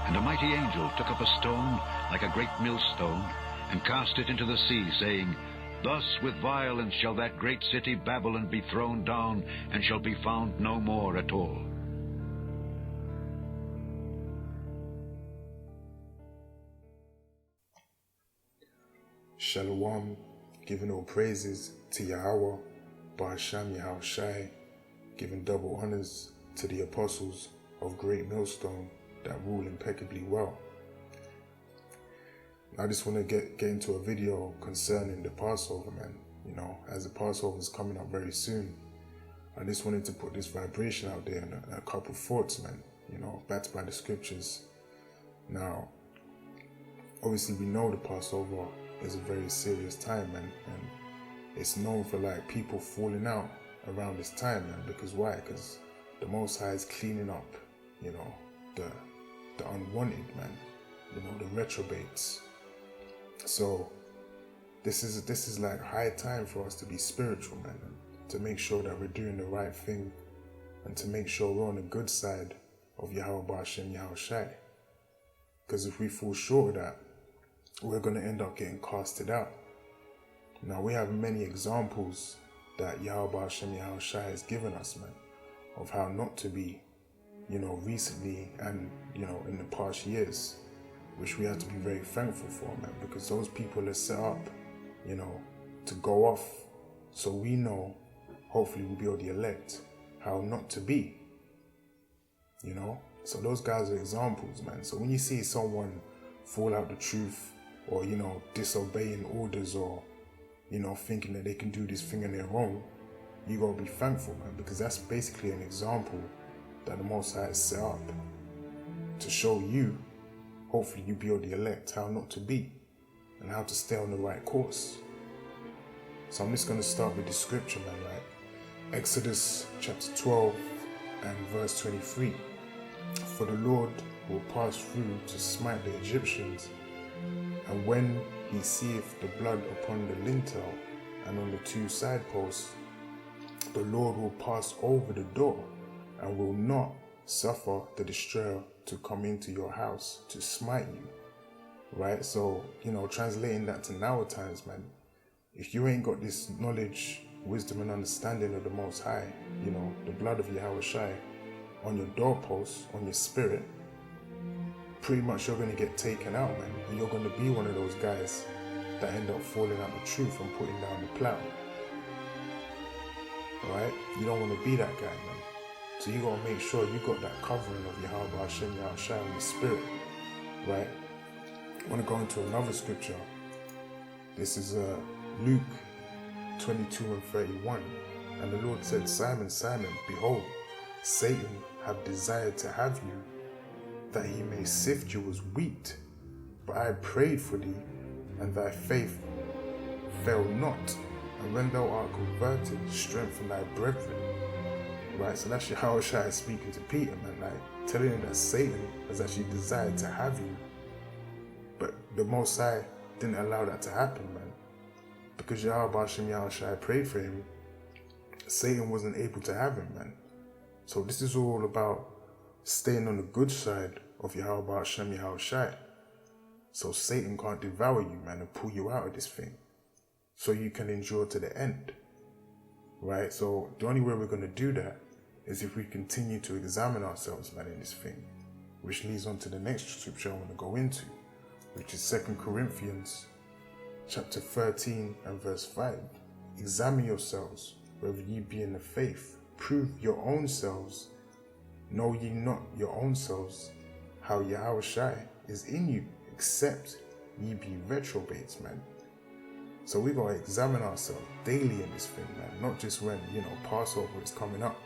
And a mighty angel took up a stone like a great millstone, and cast it into the sea, saying, Thus with violence shall that great city Babylon be thrown down, and shall be found no more at all. Shalom, giving all praises to Yahweh, Ba'asham Yahushai, giving double honors to the apostles of Great Millstone that rule impeccably well. I just want to get into a video concerning the Passover, man. You know, as the Passover is coming up very soon, I just wanted to put this vibration out there and a couple thoughts, man, you know, backed by the scriptures. Now, obviously we know the Passover is a very serious time, man, and it's known for like people falling out around this time, man, because why? Because the Most High is cleaning up, you know, the unwanted, man, you know, the retrobates. So this is like high time for us to be spiritual, man, and to make sure that we're doing the right thing, and to make sure we're on the good side of Yahweh Ba'asham Yahushai. Because if we fall short of that, we're going to end up getting casted out. Now, we have many examples that Yahweh Ba'asham Yahushai has given us, man, of how not to be, you know, recently and, you know, in the past years, which we have to be very thankful for, man, because those people are set up, you know, to go off, so we know, hopefully we'll be able to elect how not to be, you know. So those guys are examples, man. So when you see someone fall out the truth, or, you know, disobeying orders, or, you know, thinking that they can do this thing on their own, you gotta be thankful, man, because that's basically an example that the Most High has set up to show you, hopefully you be able to elect how not to be and how to stay on the right course. So I'm just gonna start with the scripture, man, right? Exodus chapter 12 and verse 23. For the Lord will pass through to smite the Egyptians, and when he seeth the blood upon the lintel and on the two side posts, the Lord will pass over the door and will not suffer the destroyer to come into your house to smite you. Right? So, you know, translating that to now times, man, if you ain't got this knowledge, wisdom and understanding of the Most High, you know, the blood of Yahushai on your doorposts, on your spirit, pretty much you're going to get taken out, man, and you're going to be one of those guys that end up falling out the truth and putting down the plow. Right? You don't want to be that guy, man. So you got to make sure you got that covering of Yahweh Hashem Yahushai in the spirit. Right? I want to go into another scripture. This is Luke 22 and 31. And the Lord said, Simon, Simon, behold, Satan hath desired to have you, that he may sift you as wheat. But I prayed for thee, and thy faith fail not. And when thou art converted, strengthen thy brethren. Right, so that's Yahushua speaking to Peter, man, like telling him that Satan has actually desired to have you. But the Most High didn't allow that to happen, man. Because Yahweh Ba'asham Yahushua prayed for him, Satan wasn't able to have him, man. So this is all about staying on the good side of Yahweh Ba'asham Yahushua. So Satan can't devour you, man, and pull you out of this thing. So you can endure to the end. Right? So the only way we're going to do that is if we continue to examine ourselves, man, in this thing. Which leads on to the next scripture I want to go into, which is 2 Corinthians chapter 13 and verse 5. Examine yourselves, whether ye be in the faith. Prove your own selves. Know ye not your own selves, how Yahushai is in you, except ye be retrobates, man. So we gotta examine ourselves daily in this thing, man. Not just when, you know, Passover is coming up.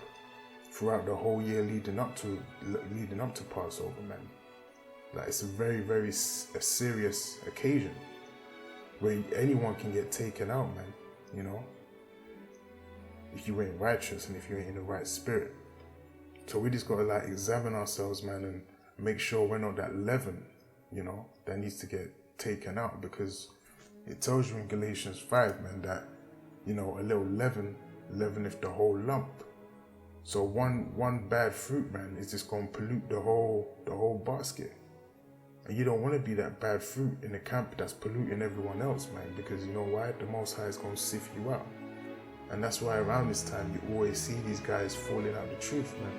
Throughout the whole year leading up to Passover, man. Like, it's a very, very a serious occasion where anyone can get taken out, man. You know, if you ain't righteous and if you ain't in the right spirit. So we just gotta like examine ourselves, man, and make sure we're not that leaven, you know, that needs to get taken out, because it tells you in Galatians 5, man, that, you know, a little leaven leaveneth the whole lump. So one bad fruit, man, is just gonna pollute the whole basket. And you don't want to be that bad fruit in the camp that's polluting everyone else, man, because you know why? The Most High is going to sift you out. And that's why around this time you always see these guys falling out the truth, man.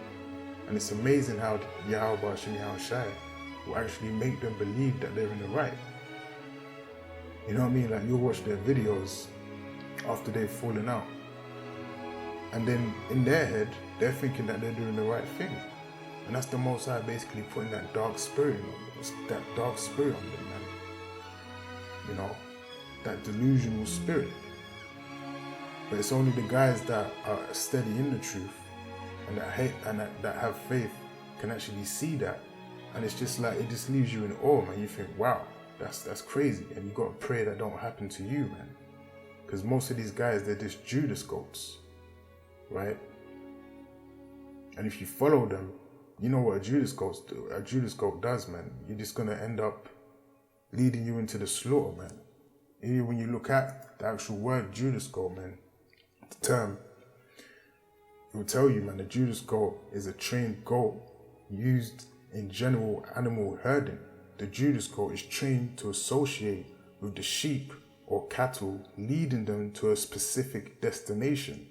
And it's amazing how Yahweh Shem Shai will actually make them believe that they're in the right. You know what I mean? Like, you'll watch their videos after they've fallen out. And then in their head, they're thinking that they're doing the right thing. And that's the Most High basically putting that dark spirit on them. It's that dark spirit on them, man. You know, that delusional spirit. But it's only the guys that are steady in the truth and that hate and that have faith can actually see that. And it's just like, it just leaves you in awe, man. You think, wow, that's crazy. And you got to pray that don't happen to you, man. Because most of these guys, they're just Judas goats, right? And if you follow them, you know what a Judas goat does, man. You're just going to end up leading you into the slaughter, man. Even when you look at the actual word Judas goat, man, the term, it will tell you, man, the Judas goat is a trained goat used in general animal herding. The Judas goat is trained to associate with the sheep or cattle, leading them to a specific destination.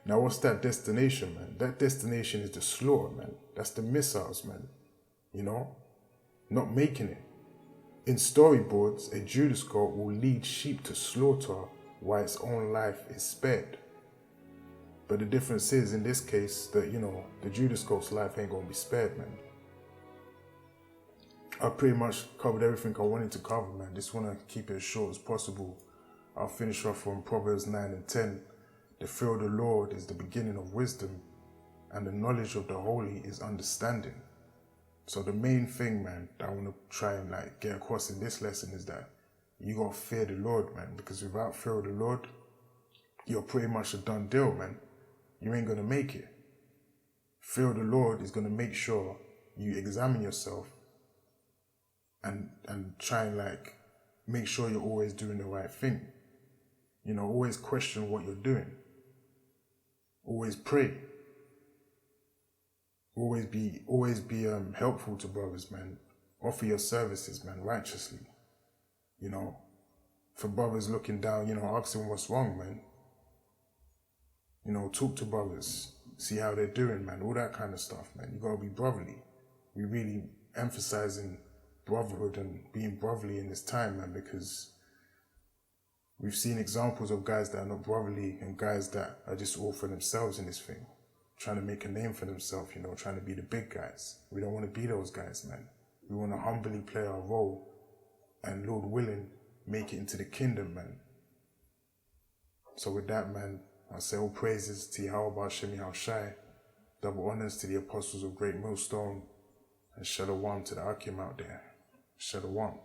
Now, what's that destination, man? That destination is the slaughter, man. That's the missiles, man. You know? Not making it. In storyboards, a Judas goat will lead sheep to slaughter while its own life is spared. But the difference is, in this case, that, you know, the Judas goat's life ain't gonna be spared, man. I pretty much covered everything I wanted to cover, man. Just want to keep it as short as possible. I'll finish off on Proverbs 9 and 10. The fear of the Lord is the beginning of wisdom, and the knowledge of the holy is understanding. So the main thing, man, that I want to try and like get across in this lesson is that you got to fear the Lord, man, because without fear of the Lord, you're pretty much a done deal, man. You ain't going to make it. Fear of the Lord is going to make sure you examine yourself and try and like make sure you're always doing the right thing. You know, always question what you're doing. Always pray. Always be helpful to brothers, man. Offer your services, man, righteously. You know, for brothers looking down, you know, ask them what's wrong, man. You know, talk to brothers, see how they're doing, man. All that kind of stuff, man. You gotta be brotherly. We really emphasizing brotherhood and being brotherly in this time, man, because we've seen examples of guys that are not brotherly and guys that are just all for themselves in this thing, trying to make a name for themselves, you know, trying to be the big guys. We don't want to be those guys, man. We want to humbly play our role and, Lord willing, make it into the kingdom, man. So with that, man, I say all praises to Yahweh Shem Shai, double honors to the apostles of Great Millstone, and shalom to the Akim out there. Shalom.